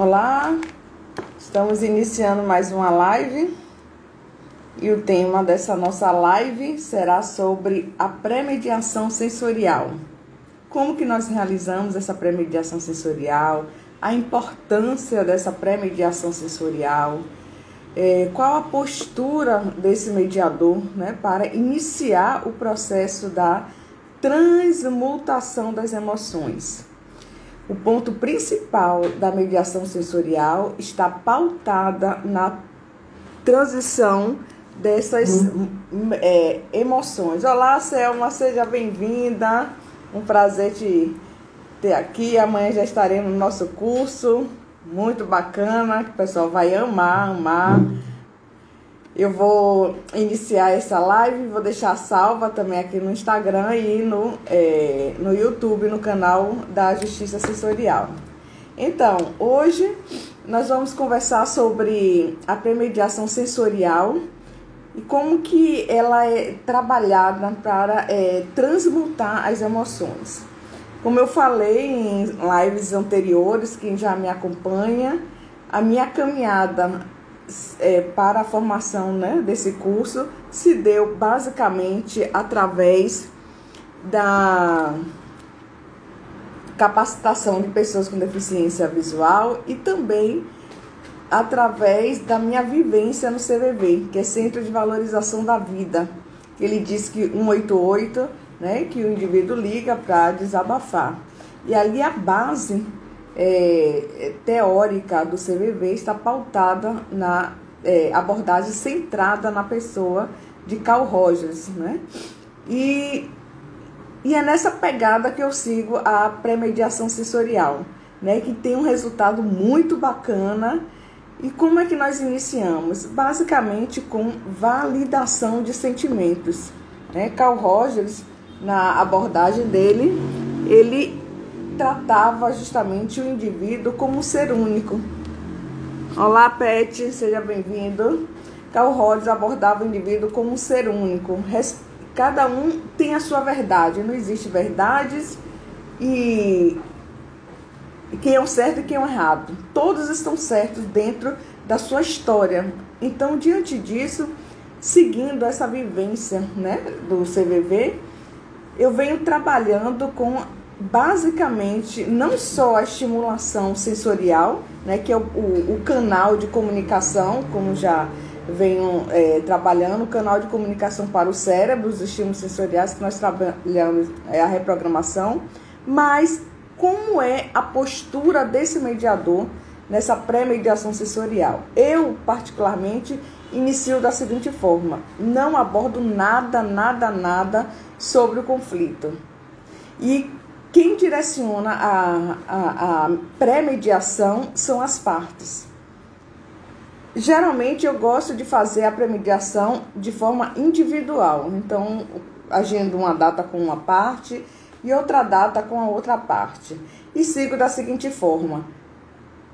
Olá, estamos iniciando mais uma live e o tema dessa nossa live será sobre a pré-mediação sensorial. Como que nós realizamos essa pré-mediação sensorial, a importância dessa pré-mediação sensorial, qual a postura desse mediador, né, para iniciar o processo da transmutação das emoções. O ponto principal da mediação sensorial está pautada na transição dessas emoções. Olá, Selma, seja bem-vinda. Um prazer te ter aqui. Amanhã já estaremos no nosso curso, muito bacana, que o pessoal vai amar. Eu vou iniciar essa live, vou deixar salva também aqui no Instagram e no YouTube, no canal da Justiça Sensorial. Então, hoje nós vamos conversar sobre a premediação sensorial e como que ela é trabalhada para transmutar as emoções. Como eu falei em lives anteriores, quem já me acompanha, a minha caminhada para a formação, né, desse curso se deu basicamente através da capacitação de pessoas com deficiência visual e também através da minha vivência no CVV, que é Centro de Valorização da Vida. Ele diz que 188, né, que o indivíduo liga para desabafar. E ali a base teórica do CVV está pautada na abordagem centrada na pessoa de Carl Rogers, né? E é nessa pegada que eu sigo a pré-mediação sensorial, né? Que tem um resultado muito bacana. E como é que nós iniciamos? Basicamente com validação de sentimentos, né? Carl Rogers, na abordagem dele, ele tratava justamente o indivíduo como um ser único. Olá, Pet, seja bem-vindo. Carl Rogers abordava o indivíduo como um ser único. Cada um tem a sua verdade, não existe verdades e quem é o certo e quem é o errado. Todos estão certos dentro da sua história. Então, diante disso, seguindo essa vivência, né, do CVV, eu venho trabalhando com basicamente não só a estimulação sensorial, né, que é o canal de comunicação, como já venho trabalhando, o canal de comunicação para o cérebro, os estímulos sensoriais que nós trabalhamos, a reprogramação, mas como é a postura desse mediador nessa pré-mediação sensorial. Eu, particularmente, inicio da seguinte forma: não abordo nada sobre o conflito. E quem direciona a pré-mediação são as partes. Geralmente eu gosto de fazer a pré-mediação de forma individual. Então, agendo uma data com uma parte e outra data com a outra parte. E sigo da seguinte forma: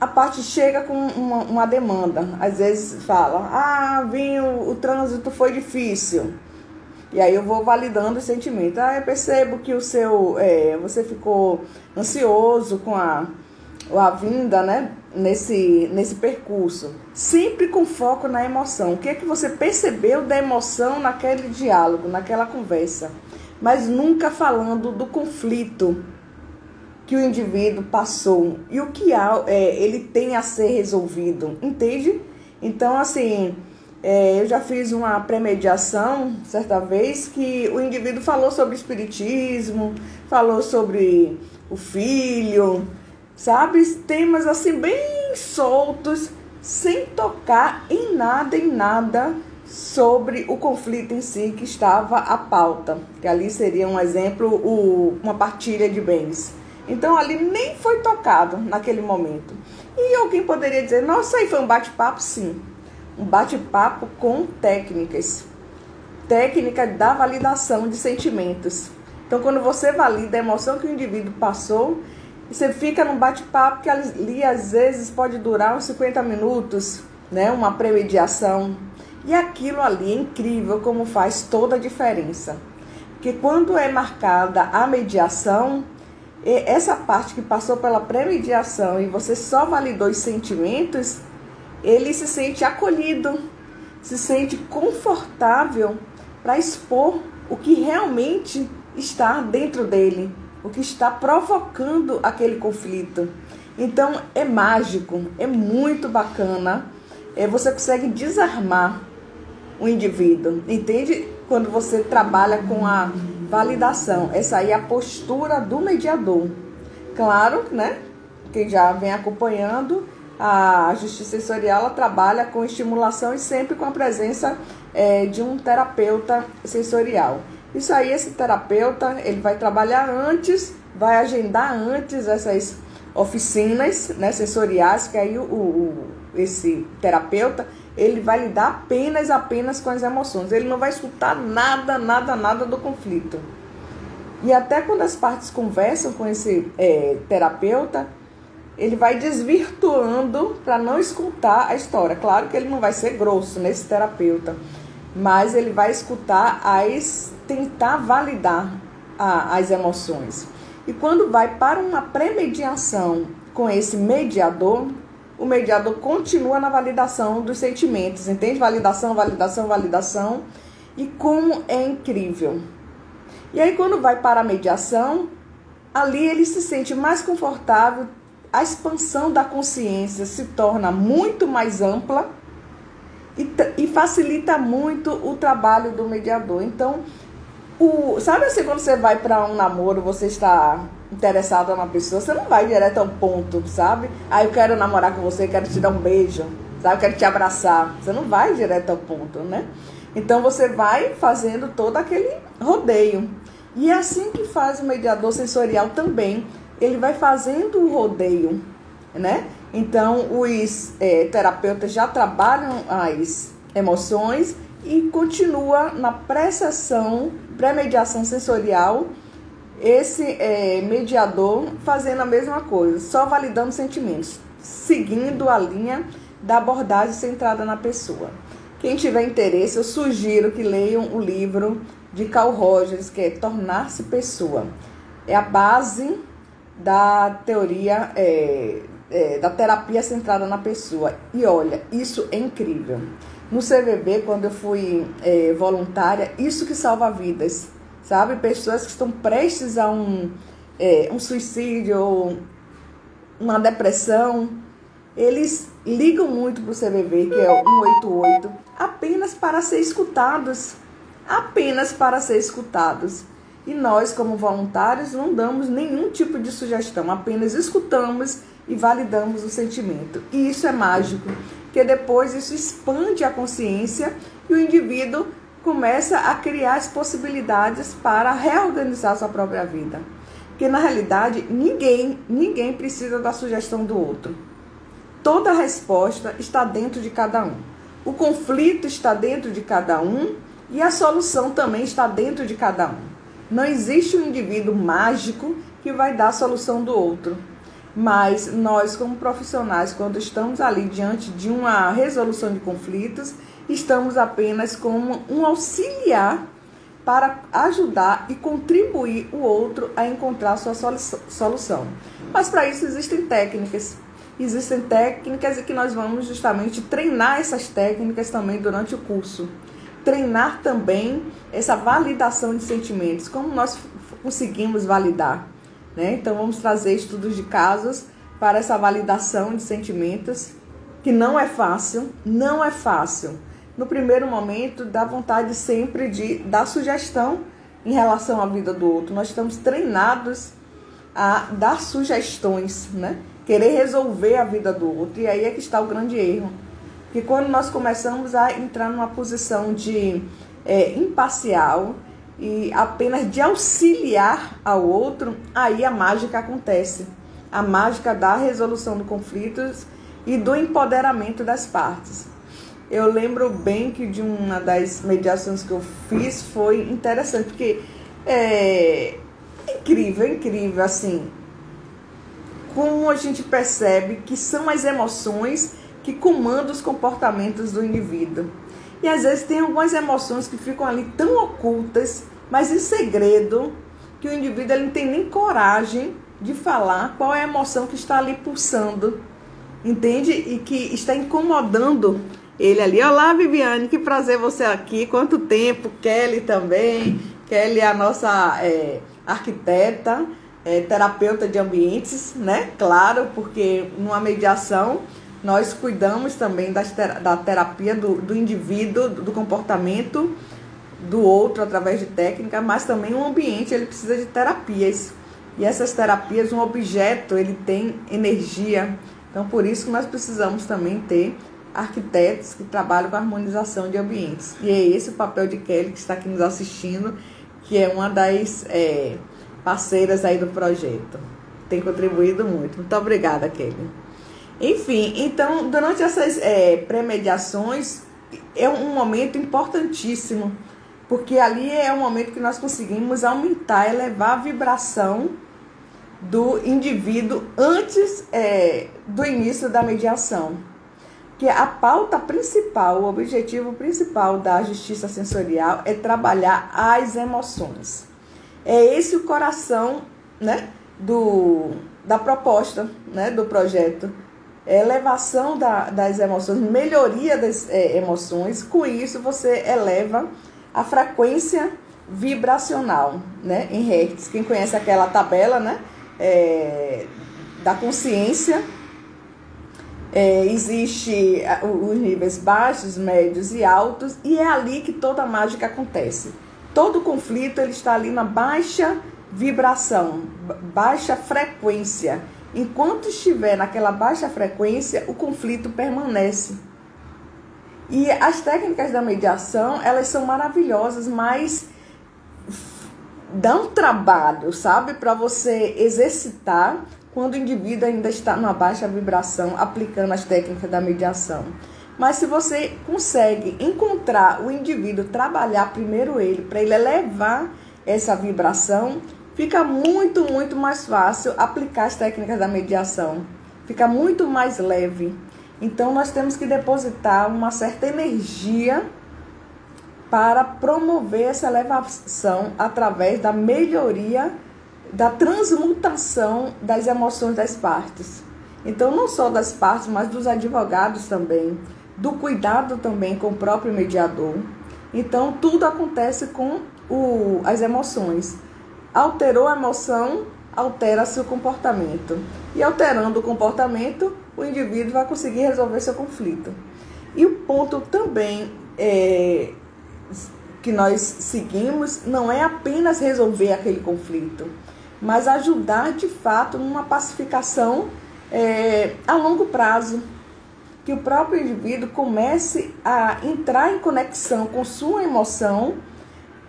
a parte chega com uma demanda. Às vezes fala, o trânsito foi difícil. E aí eu vou validando o sentimento. Eu percebo que você ficou ansioso com a vinda, né, nesse percurso. Sempre com foco na emoção. O que é que você percebeu da emoção naquele diálogo, naquela conversa? Mas nunca falando do conflito que o indivíduo passou e o que ele tem a ser resolvido. Entende? Então, assim, eu já fiz uma pré-mediação, certa vez, que o indivíduo falou sobre espiritismo, falou sobre o filho, sabe? Temas assim bem soltos, sem tocar em nada sobre o conflito em si que estava à pauta. Que ali seria um exemplo, uma partilha de bens. Então ali nem foi tocado naquele momento. E alguém poderia dizer, nossa, aí foi um bate-papo? Sim. Um bate-papo com técnica da validação de sentimentos. Então, quando você valida a emoção que o indivíduo passou, você fica num bate-papo que ali, às vezes, pode durar uns 50 minutos, né? Uma pré-mediação. E aquilo ali é incrível como faz toda a diferença. Porque quando é marcada a mediação, essa parte que passou pela premediação e você só validou os sentimentos, ele se sente acolhido, se sente confortável para expor o que realmente está dentro dele, o que está provocando aquele conflito. Então é mágico, é muito bacana, você consegue desarmar o indivíduo, entende? Quando você trabalha com a validação, essa aí é a postura do mediador. Claro, né? Quem já vem acompanhando, a justiça sensorial, ela trabalha com estimulação e sempre com a presença de um terapeuta sensorial. Isso aí, esse terapeuta, ele vai trabalhar antes, vai agendar antes essas oficinas, né, sensoriais, que aí esse terapeuta, ele vai lidar apenas com as emoções. Ele não vai escutar nada do conflito. E até quando as partes conversam com esse terapeuta, ele vai desvirtuando para não escutar a história. Claro que ele não vai ser grosso nesse terapeuta, mas ele vai escutar, tentar validar as emoções. E quando vai para uma premediação com esse mediador, o mediador continua na validação dos sentimentos, entende? Validação. E como é incrível. E aí quando vai para a mediação, ali ele se sente mais confortável, a expansão da consciência se torna muito mais ampla e facilita muito o trabalho do mediador. Então, sabe assim, quando você vai para um namoro, você está interessado na pessoa, você não vai direto ao ponto, sabe? Eu quero namorar com você, quero te dar um beijo, sabe? Quero te abraçar. Você não vai direto ao ponto, né? Então você vai fazendo todo aquele rodeio. E é assim que faz o mediador sensorial também. Ele vai fazendo o rodeio, né? Então os terapeutas já trabalham as emoções e continua na pré-mediação sensorial, esse mediador fazendo a mesma coisa, só validando sentimentos, seguindo a linha da abordagem centrada na pessoa. Quem tiver interesse, eu sugiro que leiam o livro de Carl Rogers, que é Tornar-se Pessoa. É a base da teoria, da terapia centrada na pessoa. E olha, isso é incrível. No CVB, quando eu fui voluntária, isso que salva vidas, sabe? Pessoas que estão prestes a um suicídio ou uma depressão, eles ligam muito para o CVV, que é o 188, apenas para ser escutados. E nós, como voluntários, não damos nenhum tipo de sugestão, apenas escutamos e validamos o sentimento. E isso é mágico, porque depois isso expande a consciência e o indivíduo começa a criar as possibilidades para reorganizar sua própria vida. Porque, na realidade, ninguém precisa da sugestão do outro. Toda a resposta está dentro de cada um. O conflito está dentro de cada um e a solução também está dentro de cada um. Não existe um indivíduo mágico que vai dar a solução do outro. Mas nós, como profissionais, quando estamos ali diante de uma resolução de conflitos, estamos apenas como um auxiliar para ajudar e contribuir o outro a encontrar a sua solução. Mas para isso existem técnicas. Existem técnicas e que nós vamos justamente treinar essas técnicas também durante o curso. Treinar também essa validação de sentimentos, como nós conseguimos validar, né? Então vamos trazer estudos de casos para essa validação de sentimentos, que não é fácil. No primeiro momento, dá vontade sempre de dar sugestão em relação à vida do outro. Nós estamos treinados a dar sugestões, né? Querer resolver a vida do outro. E aí é que está o grande erro. Porque quando nós começamos a entrar numa posição de imparcial e apenas de auxiliar ao outro, aí a mágica acontece. A mágica da resolução de conflitos e do empoderamento das partes. Eu lembro bem que de uma das mediações que eu fiz foi interessante, porque é incrível, assim, como a gente percebe que são as emoções que comandam os comportamentos do indivíduo. E às vezes tem algumas emoções que ficam ali tão ocultas, mas em segredo, que o indivíduo ele não tem nem coragem de falar qual é a emoção que está ali pulsando, entende? E que está incomodando ele ali. Olá, Viviane, que prazer você aqui. Quanto tempo? Kelly também. Kelly é a nossa arquiteta, terapeuta de ambientes, né? Claro, porque numa mediação nós cuidamos também da terapia do indivíduo, do comportamento do outro através de técnica, mas também o ambiente ele precisa de terapias. E essas terapias, um objeto, ele tem energia. Então, por isso que nós precisamos também ter arquitetos que trabalham com a harmonização de ambientes. E é esse o papel de Kelly, que está aqui nos assistindo, que é uma das parceiras aí do projeto. Tem contribuído muito. Muito obrigada, Kelly. Enfim, então, durante essas pré-mediações, é um momento importantíssimo, porque ali é um momento que nós conseguimos aumentar, elevar a vibração do indivíduo antes do início da mediação. Que a pauta principal, o objetivo principal da justiça sensorial é trabalhar as emoções. É esse o coração, né, da proposta, né, do projeto. Elevação das emoções, melhoria das emoções. Com isso, você eleva a frequência vibracional, né, em hertz. Quem conhece aquela tabela, né, da consciência, existe os níveis baixos, médios e altos, e é ali que toda a mágica acontece. Todo conflito ele está ali na baixa vibração, baixa frequência. Enquanto estiver naquela baixa frequência, o conflito permanece. E as técnicas da mediação, elas são maravilhosas, mas dá um trabalho, sabe? Para você exercitar quando o indivíduo ainda está numa baixa vibração, aplicando as técnicas da mediação. Mas se você consegue encontrar o indivíduo, trabalhar primeiro ele, para ele elevar essa vibração, fica muito, muito mais fácil aplicar as técnicas da mediação. Fica muito mais leve. Então, nós temos que depositar uma certa energia para promover essa elevação através da melhoria, da transmutação das emoções das partes. Então, não só das partes, mas dos advogados também, do cuidado também com o próprio mediador. Então, tudo acontece com as emoções. Alterou a emoção, altera-se o comportamento. E alterando o comportamento, o indivíduo vai conseguir resolver seu conflito. E o ponto também que nós seguimos não é apenas resolver aquele conflito, mas ajudar de fato numa pacificação a longo prazo. Que o próprio indivíduo comece a entrar em conexão com sua emoção,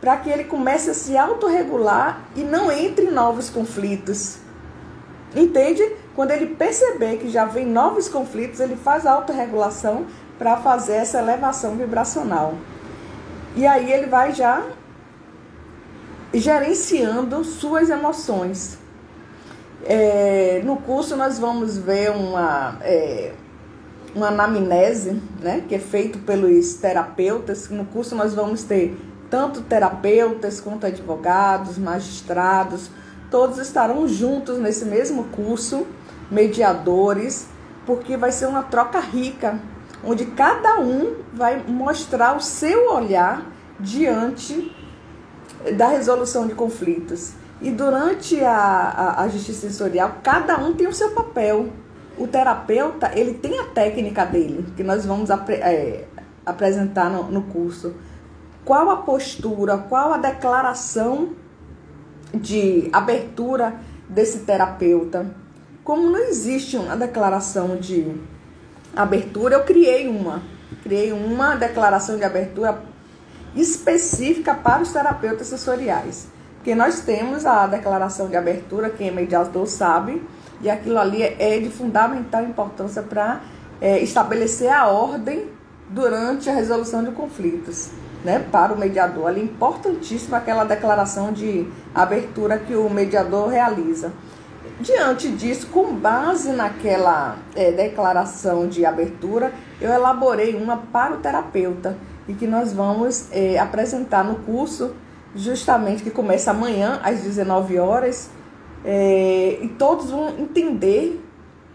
para que ele comece a se autorregular e não entre em novos conflitos. Entende? Quando ele perceber que já vem novos conflitos, ele faz a autorregulação para fazer essa elevação vibracional. E aí ele vai já gerenciando suas emoções. No curso nós vamos ver uma anamnese, né, que é feito pelos terapeutas. No curso nós vamos ter tanto terapeutas quanto advogados, magistrados, todos estarão juntos nesse mesmo curso, mediadores, porque vai ser uma troca rica, onde cada um vai mostrar o seu olhar diante da resolução de conflitos. E durante a justiça sensorial, cada um tem o seu papel. O terapeuta, ele tem a técnica dele, que nós vamos apresentar no curso. Qual a postura, qual a declaração de abertura desse terapeuta? Como não existe uma declaração de abertura, eu criei uma declaração de abertura específica para os terapeutas sensoriais. Porque nós temos a declaração de abertura, quem é mediador sabe, e aquilo ali é de fundamental importância para estabelecer a ordem durante a resolução de conflitos, né? Para o mediador, ali é importantíssima aquela declaração de abertura que o mediador realiza. Diante disso, com base naquela declaração de abertura, eu elaborei uma para o terapeuta e que nós vamos apresentar no curso, justamente que começa amanhã às 19 horas, e todos vão entender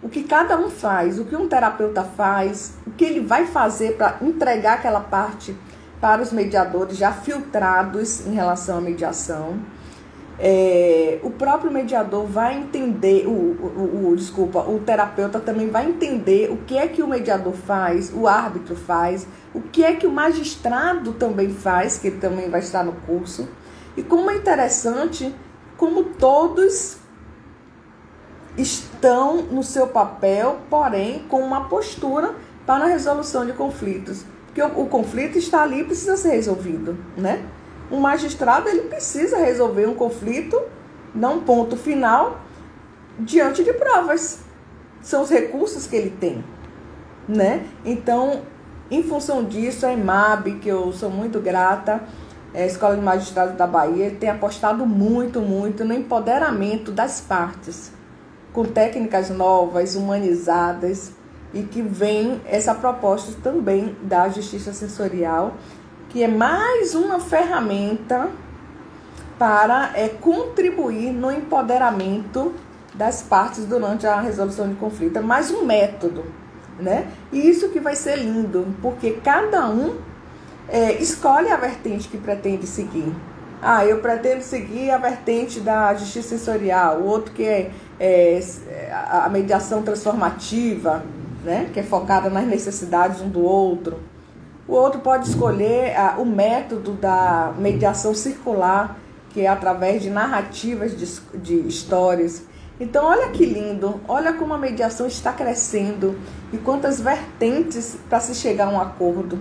o que cada um faz, o que um terapeuta faz, o que ele vai fazer para entregar aquela parte para os mediadores já filtrados em relação à mediação. O próprio mediador vai entender, o terapeuta também vai entender o que é que o mediador faz, o árbitro faz, o que é que o magistrado também faz, que ele também vai estar no curso. E como é interessante, como todos estão no seu papel, porém com uma postura para a resolução de conflitos. Porque o conflito está ali e precisa ser resolvido, né? Um magistrado, ele precisa resolver um conflito, não um ponto final, diante de provas. São os recursos que ele tem, né? Então, em função disso, a EMAB, que eu sou muito grata, a Escola de Magistrados da Bahia, tem apostado muito no empoderamento das partes, com técnicas novas, humanizadas, e que vem essa proposta também da justiça sensorial, que é mais uma ferramenta para contribuir no empoderamento das partes durante a resolução de conflito. É mais um método, né? E isso que vai ser lindo, porque cada um escolhe a vertente que pretende seguir. Eu pretendo seguir a vertente da justiça sensorial, o outro que é a mediação transformativa, né? Que é focada nas necessidades um do outro. O outro pode escolher o método da mediação circular, que é através de narrativas de histórias. Então, olha que lindo, olha como a mediação está crescendo e quantas vertentes para se chegar a um acordo.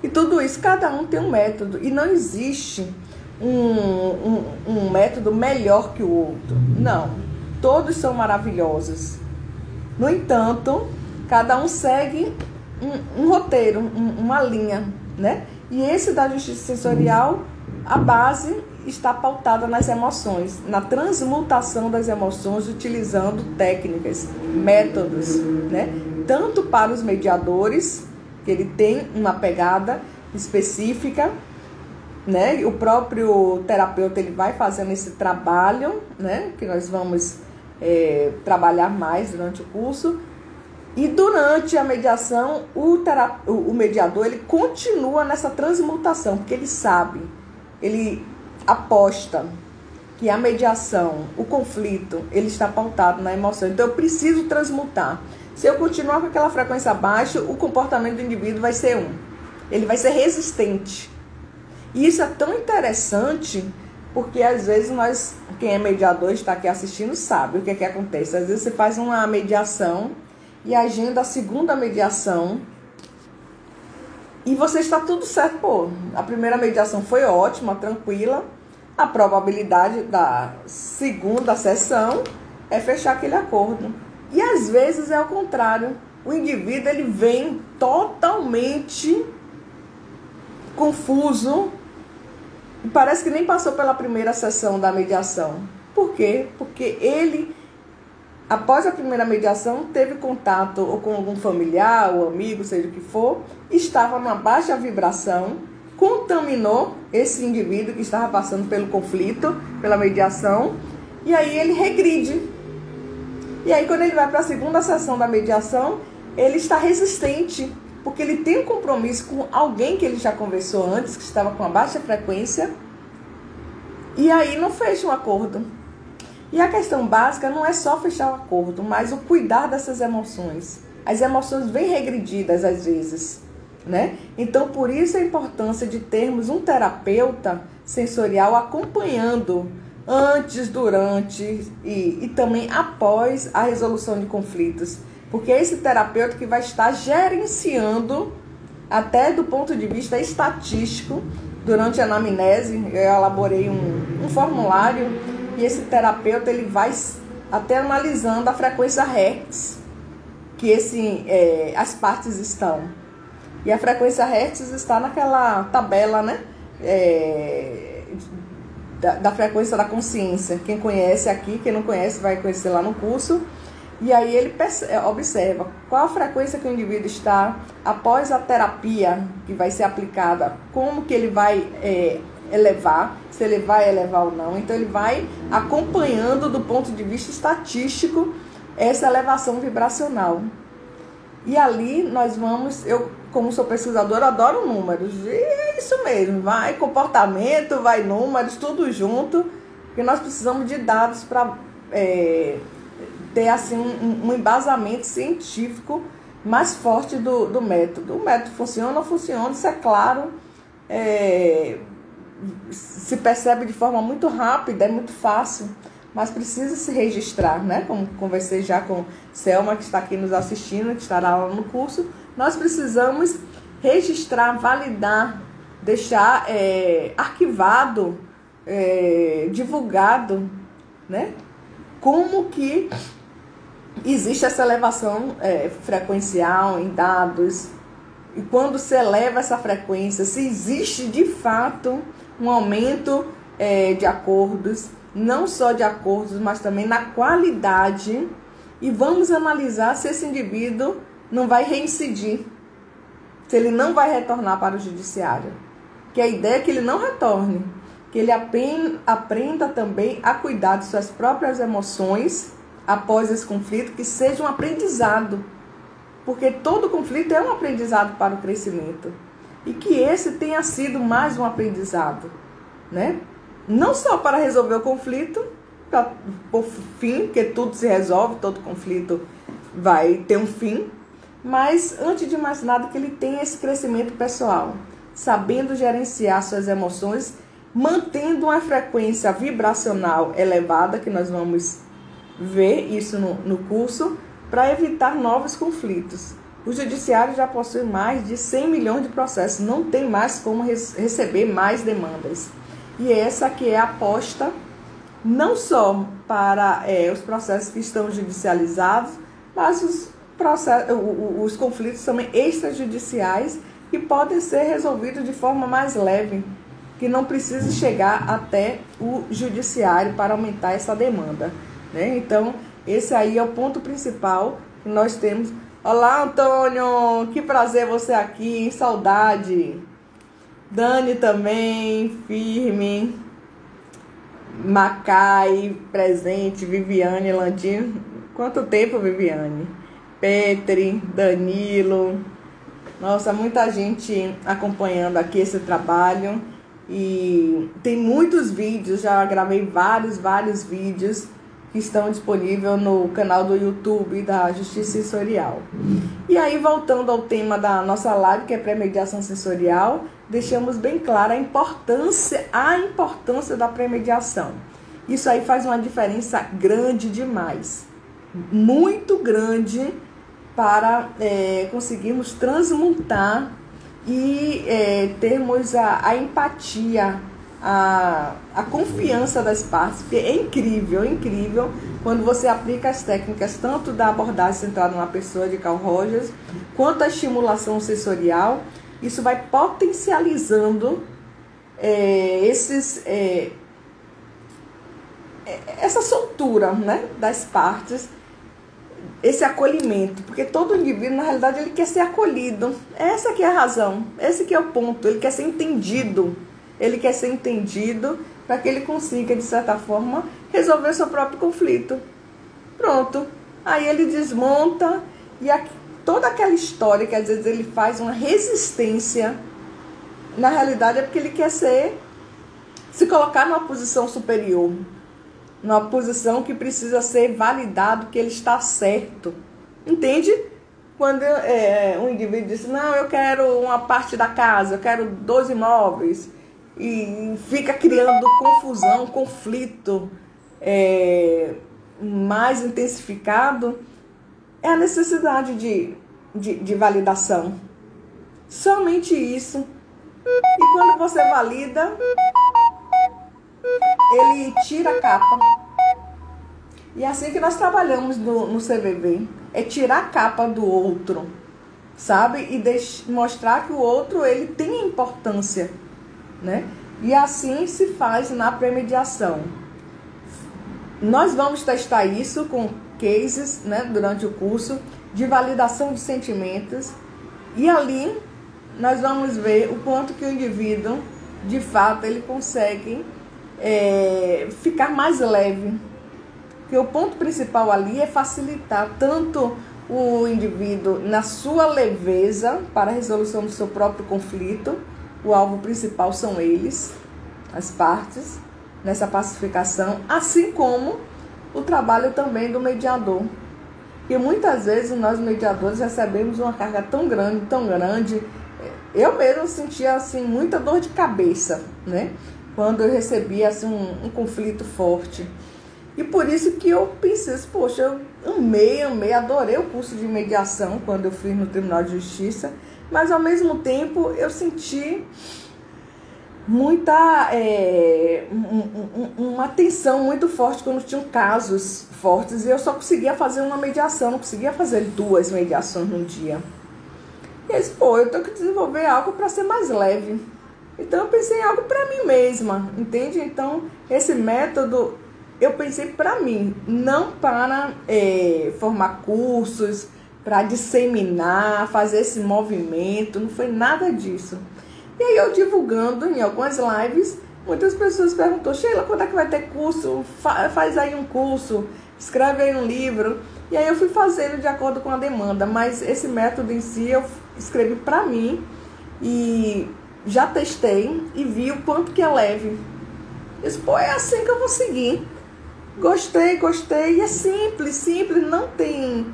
E tudo isso, cada um tem um método e não existe um método melhor que o outro. Não, todos são maravilhosos. No entanto, cada um segue um roteiro, uma linha, né? E esse da justiça sensorial, a base está pautada nas emoções, na transmutação das emoções, utilizando técnicas, métodos, né? Tanto para os mediadores, que ele tem uma pegada específica, né? O próprio terapeuta, ele vai fazendo esse trabalho, né? Que nós vamos trabalhar mais durante o curso. E durante a mediação, o mediador, ele continua nessa transmutação, porque ele sabe, ele aposta que a mediação, o conflito, ele está pautado na emoção. Então, eu preciso transmutar. Se eu continuar com aquela frequência baixa, o comportamento do indivíduo vai ser ele vai ser resistente. E isso é tão interessante, porque às vezes quem é mediador, está aqui assistindo, sabe o que acontece. Às vezes você faz uma mediação e agenda a segunda mediação e você está tudo certo. A primeira mediação foi ótima, tranquila. A probabilidade da segunda sessão é fechar aquele acordo. E às vezes é o contrário. O indivíduo, ele vem totalmente confuso e parece que nem passou pela primeira sessão da mediação. Por quê? Porque ele, após a primeira mediação, teve contato ou com algum familiar ou amigo, seja o que for, estava numa baixa vibração, contaminou esse indivíduo que estava passando pelo conflito, pela mediação, e aí ele regride. E aí, quando ele vai para a segunda sessão da mediação, ele está resistente, porque ele tem um compromisso com alguém que ele já conversou antes, que estava com uma baixa frequência, e aí não fecha um acordo. E a questão básica não é só fechar o acordo, mas o cuidar dessas emoções. As emoções vêm regredidas às vezes, né? Então, por isso a importância de termos um terapeuta sensorial acompanhando antes, durante e também após a resolução de conflitos. Porque é esse terapeuta que vai estar gerenciando, até do ponto de vista estatístico, durante a anamnese, eu elaborei um formulário. E esse terapeuta, ele vai até analisando a frequência Hertz que as partes estão. E a frequência Hertz está naquela tabela, né? Da frequência da consciência. Quem conhece aqui, quem não conhece vai conhecer lá no curso. E aí ele observa qual a frequência que o indivíduo está após a terapia que vai ser aplicada, como que ele vai elevar, se ele vai elevar ou não. Então ele vai acompanhando do ponto de vista estatístico essa elevação vibracional. E ali nós vamos, eu como sou pesquisadora, adoro números, e é isso mesmo, vai comportamento, vai números, tudo junto, porque nós precisamos de dados para ter assim, um embasamento científico mais forte do método. O método funciona ou não funciona, isso é claro, se percebe de forma muito rápida, é muito fácil, mas precisa se registrar, né? Como conversei já com Selma, que está aqui nos assistindo, que estará lá no curso, nós precisamos registrar, validar, deixar arquivado, divulgado, né? Como que existe essa elevação frequencial em dados, e quando se eleva essa frequência, se existe de fato um aumento de acordos, não só de acordos, mas também na qualidade, e vamos analisar se esse indivíduo não vai reincidir, se ele não vai retornar para o judiciário. Que a ideia é que ele não retorne, que ele aprenda também a cuidar de suas próprias emoções após esse conflito, que seja um aprendizado, porque todo conflito é um aprendizado para o crescimento, e que esse tenha sido mais um aprendizado, né? Não só para resolver o conflito, por fim, porque tudo se resolve, todo conflito vai ter um fim, mas antes de mais nada que ele tenha esse crescimento pessoal, sabendo gerenciar suas emoções, mantendo uma frequência vibracional elevada, que nós vamos ver isso no curso, para evitar novos conflitos. O judiciário já possui mais de 100 milhões de processos, não tem mais como receber mais demandas. E essa aqui é a aposta, não só para os processos que estão judicializados, mas os conflitos também extrajudiciais, que podem ser resolvidos de forma mais leve, que não precisa chegar até o judiciário para aumentar essa demanda, né? Então, esse aí é o ponto principal que nós temos. Olá, Antônio, que prazer você aqui, saudade. Dani também, firme. Macai, presente. Viviane Landim. Quanto tempo, Viviane? Petri, Danilo. Nossa, muita gente acompanhando aqui esse trabalho. E tem muitos vídeos, já gravei vários vídeos que estão disponíveis no canal do YouTube da Justiça Sensorial. E aí, voltando ao tema da nossa live, que é pré-mediação sensorial, deixamos bem clara a importância da pré-mediação. Isso aí faz uma diferença grande demais, muito grande, para conseguirmos transmutar e termos a empatia, a confiança das partes, porque é incrível quando você aplica as técnicas tanto da abordagem centrada na pessoa de Carl Rogers, quanto a estimulação sensorial. Isso vai potencializando essa soltura, né, das partes, esse acolhimento, porque todo indivíduo, na realidade, ele quer ser acolhido. Essa que é a razão, esse que é o ponto, ele quer ser entendido. Ele quer ser entendido para que ele consiga, de certa forma, resolver seu próprio conflito. Pronto. Aí ele desmonta e toda aquela história que às vezes ele faz uma resistência, na realidade é porque ele quer se colocar numa posição superior, numa posição que precisa ser validado que ele está certo. Entende? Quando um indivíduo diz, não, eu quero uma parte da casa, eu quero 2 imóveis, e fica criando confusão, conflito mais intensificado, é a necessidade de validação. Somente isso. E quando você valida, ele tira a capa. E é assim que nós trabalhamos no CVV. É tirar a capa do outro, sabe? E mostrar que o outro, ele tem importância, né? E assim se faz na premediação. Nós vamos testar isso com cases, né, durante o curso de validação de sentimentos, e ali nós vamos ver o quanto que o indivíduo de fato, ele consegue ficar mais leve. Porque o ponto principal ali é facilitar tanto o indivíduo na sua leveza para a resolução do seu próprio conflito. O alvo principal são eles, as partes, nessa pacificação, assim como o trabalho também do mediador. E muitas vezes nós mediadores recebemos uma carga tão grande, eu mesmo sentia assim, muita dor de cabeça, né? Quando eu recebia assim, um conflito forte. E por isso que eu pensei, poxa, eu amei, adorei o curso de mediação quando eu fiz no Tribunal de Justiça, mas ao mesmo tempo eu senti muita uma tensão muito forte quando tinham casos fortes e eu só conseguia fazer uma mediação, não conseguia fazer 2 mediações num dia. E eu disse, eu tenho que desenvolver algo para ser mais leve. Então eu pensei em algo para mim mesma, entende? Então esse método eu pensei para mim, não para formar cursos, para disseminar, fazer esse movimento, não foi nada disso. E aí eu divulgando em algumas lives, muitas pessoas perguntou, Sheila, quando é que vai ter curso? Faz aí um curso, escreve aí um livro. E aí eu fui fazendo de acordo com a demanda, mas esse método em si eu escrevi para mim e já testei e vi o quanto que é leve. Eu disse, é assim que eu vou seguir. Gostei, e é simples, não tem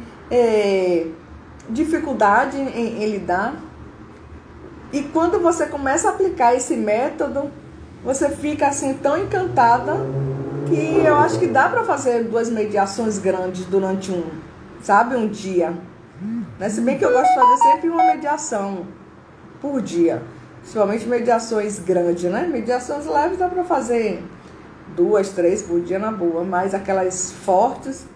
dificuldade em lidar. E quando você começa a aplicar esse método, você fica assim tão encantada que eu acho que dá para fazer 2 mediações grandes durante um dia. Né? Se bem que eu gosto de fazer sempre uma mediação por dia, principalmente mediações grandes, né? Mediações leves dá para fazer 2, 3 por dia na boa, mas aquelas fortes,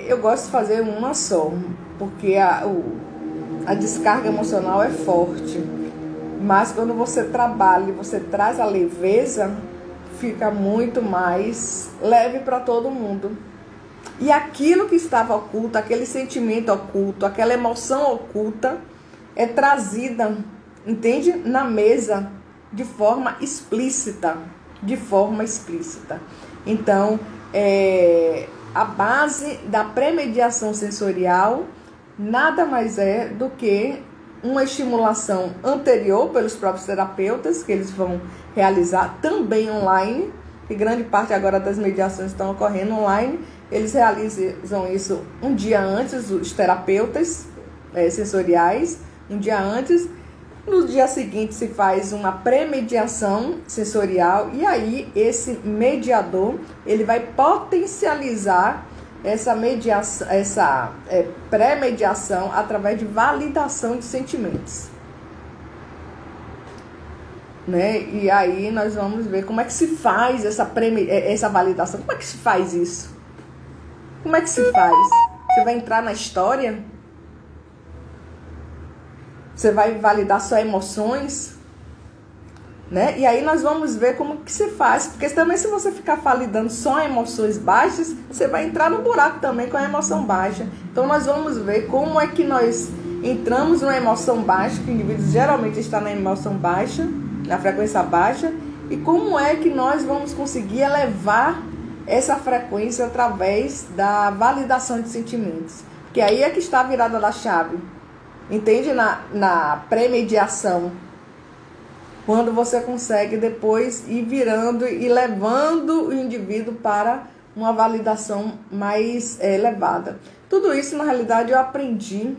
eu gosto de fazer uma só, porque a descarga emocional é forte, mas quando você trabalha e você traz a leveza, fica muito mais leve para todo mundo. E aquilo que estava oculto, aquele sentimento oculto, aquela emoção oculta, é trazida, entende? Na mesa, de forma explícita. Então, a base da pré-mediação sensorial nada mais é do que uma estimulação anterior pelos próprios terapeutas, que eles vão realizar também online, e grande parte agora das mediações estão ocorrendo online. Eles realizam isso um dia antes, os terapeutas sensoriais, um dia antes. No dia seguinte se faz uma pré-mediação sensorial e aí esse mediador ele vai potencializar essa pré-mediação através de validação de sentimentos. Né? E aí nós vamos ver como é que se faz essa validação. Como é que se faz isso? Como é que se faz? Você vai entrar na história? Você vai validar suas emoções? Né? E aí nós vamos ver como que se faz. Porque também se você ficar validando só emoções baixas, você vai entrar no buraco também com a emoção baixa. Então nós vamos ver como é que nós entramos numa emoção baixa, que o indivíduo geralmente está na emoção baixa, na frequência baixa, e como é que nós vamos conseguir elevar essa frequência através da validação de sentimentos. Porque aí é que está a virada da chave. Entende? Na pré-mediação. Quando você consegue depois ir virando e levando o indivíduo para uma validação mais elevada. Tudo isso, na realidade, eu aprendi,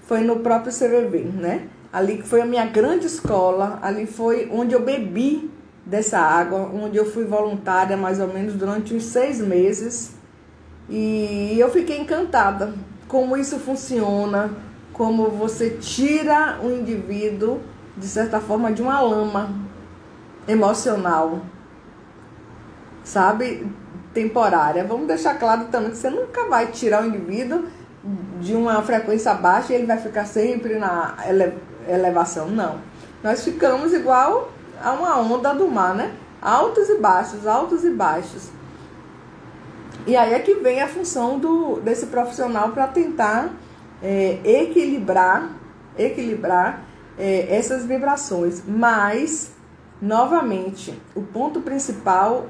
foi no próprio CVV, né? Ali que foi a minha grande escola, ali foi onde eu bebi dessa água, onde eu fui voluntária mais ou menos durante uns 6 meses. E eu fiquei encantada como isso funciona, como você tira o indivíduo, de certa forma, de uma lama emocional, sabe, temporária. Vamos deixar claro também que você nunca vai tirar o indivíduo de uma frequência baixa e ele vai ficar sempre na elevação, não. Nós ficamos igual a uma onda do mar, né? Altos e baixos, altos e baixos. E aí é que vem a função desse profissional para tentar equilibrar essas vibrações. Mas, novamente, o ponto principal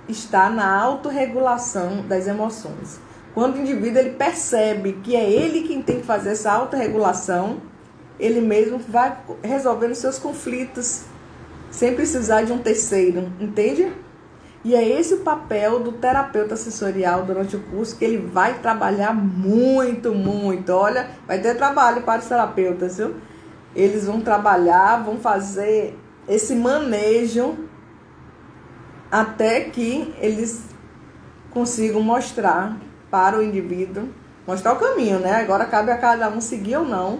está na autorregulação das emoções. Quando o indivíduo ele percebe que é ele quem tem que fazer essa autorregulação, ele mesmo vai resolvendo seus conflitos sem precisar de um terceiro, entende? E é esse o papel do terapeuta sensorial durante o curso, que ele vai trabalhar muito, muito. Olha, vai ter trabalho para os terapeutas, viu? Eles vão trabalhar, vão fazer esse manejo até que eles consigam mostrar para o indivíduo, mostrar o caminho, né? Agora cabe a cada um seguir ou não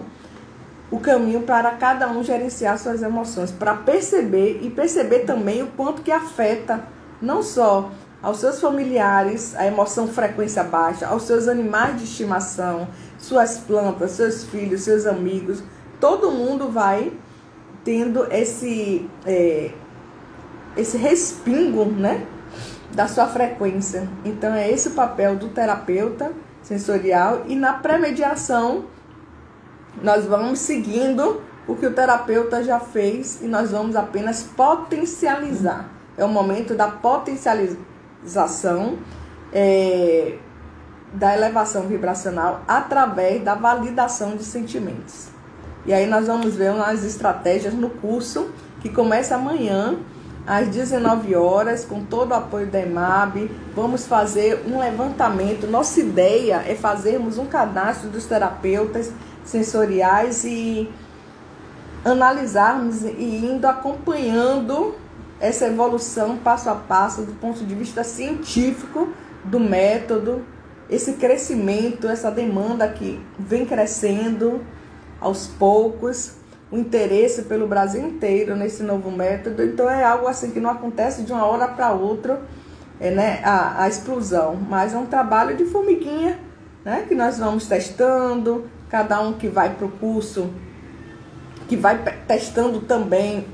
o caminho para cada um gerenciar suas emoções, para perceber e perceber também o quanto que afeta não só aos seus familiares, a emoção frequência baixa, aos seus animais de estimação, suas plantas, seus filhos, seus amigos. Todo mundo vai tendo esse respingo, né, da sua frequência. Então é esse o papel do terapeuta sensorial. E na pré-mediação nós vamos seguindo o que o terapeuta já fez e nós vamos apenas potencializar. É o momento da potencialização da elevação vibracional através da validação de sentimentos. E aí nós vamos ver umas estratégias no curso que começa amanhã às 19 horas, com todo o apoio da EMAB. Vamos fazer um levantamento. Nossa ideia é fazermos um cadastro dos terapeutas sensoriais e analisarmos e indo acompanhando essa evolução passo a passo do ponto de vista científico do método, esse crescimento, essa demanda que vem crescendo aos poucos, o interesse pelo Brasil inteiro nesse novo método. Então é algo assim que não acontece de uma hora para outra, né, a explosão, mas é um trabalho de formiguinha, né, que nós vamos testando, cada um que vai para o curso, que vai testando também,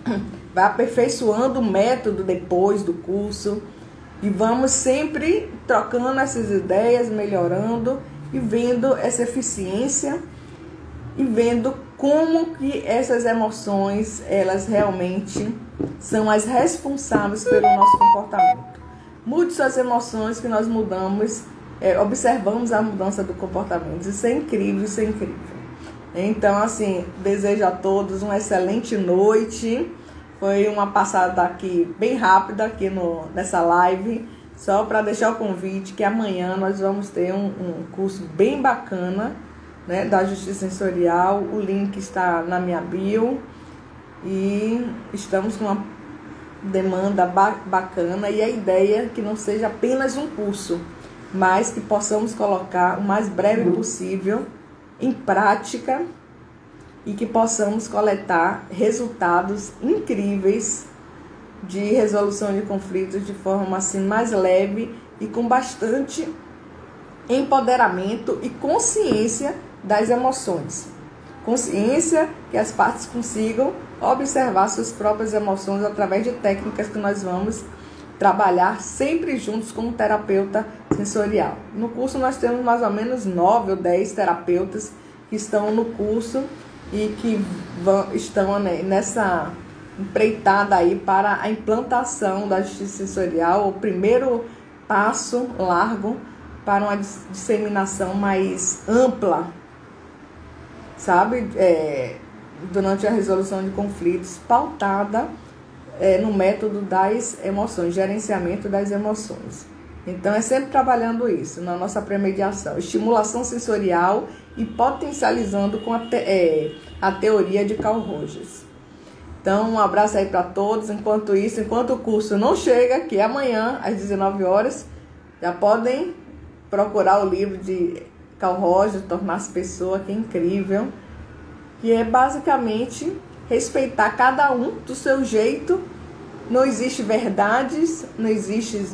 vai aperfeiçoando o método depois do curso, e vamos sempre trocando essas ideias, melhorando e vendo essa eficiência e vendo como que essas emoções, elas realmente são as responsáveis pelo nosso comportamento. Mude suas emoções que nós mudamos, observamos a mudança do comportamento. Isso é incrível, isso é incrível. Então, assim, desejo a todos uma excelente noite. Foi uma passada aqui bem rápida aqui nessa live, só para deixar o convite que amanhã nós vamos ter um curso bem bacana, né, da Justiça Sensorial. O link está na minha bio e estamos com uma demanda bacana, e a ideia é que não seja apenas um curso, mas que possamos colocar o mais breve possível em prática e que possamos coletar resultados incríveis de resolução de conflitos de forma assim mais leve e com bastante empoderamento e consciência das emoções. Consciência que as partes consigam observar suas próprias emoções através de técnicas que nós vamos trabalhar sempre juntos com um terapeuta sensorial. No curso nós temos mais ou menos 9 ou 10 terapeutas que estão no curso e que estão nessa empreitada aí para a implantação da justiça sensorial, o primeiro passo largo para uma disseminação mais ampla, sabe, durante a resolução de conflitos, pautada no método das emoções, gerenciamento das emoções. Então é sempre trabalhando isso na nossa premediação, estimulação sensorial e potencializando com a teoria de Carl Rogers. Então um abraço aí para todos. Enquanto o curso não chega, que é amanhã às 19 horas, já podem procurar o livro de Carl Rogers, Tornar-se Pessoa, que é incrível, que é basicamente respeitar cada um do seu jeito. Não existe verdades, não existe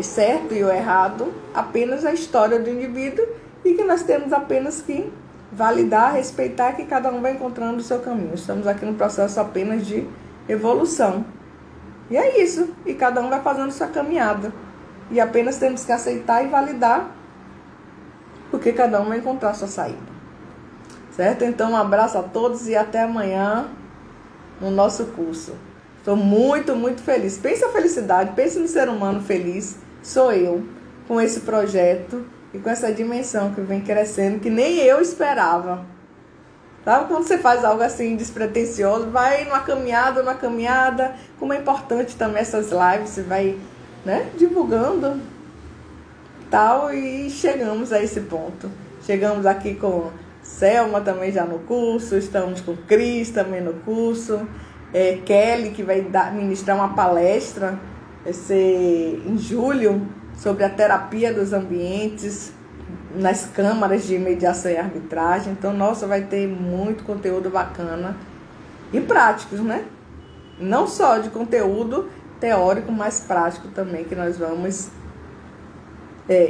certo e o errado, apenas a história do indivíduo, e que nós temos apenas que validar, respeitar, que cada um vai encontrando o seu caminho. Estamos aqui no processo apenas de evolução. E é isso, e cada um vai fazendo sua caminhada. E apenas temos que aceitar e validar, porque cada um vai encontrar sua saída. certo? Então, um abraço a todos e até amanhã no nosso curso. Estou muito, muito feliz. Pensa a felicidade, pense no ser humano feliz, sou eu, com esse projeto e com essa dimensão que vem crescendo, que nem eu esperava. Sabe quando você faz algo assim despretensioso, vai numa caminhada, como é importante também essas lives, você vai, né, divulgando tal, e chegamos a esse ponto. Chegamos aqui com Selma também já no curso, estamos com Cris também no curso, Kelly que vai ministrar uma palestra, vai ser em julho, sobre a terapia dos ambientes nas câmaras de mediação e arbitragem. Então, nossa, vai ter muito conteúdo bacana e práticos, né? Não só de conteúdo teórico, mas prático também, que nós vamos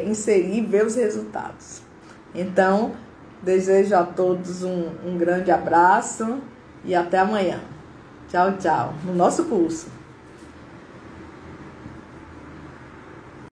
inserir e ver os resultados. Então, desejo a todos um grande abraço e até amanhã. Tchau, tchau. No nosso curso.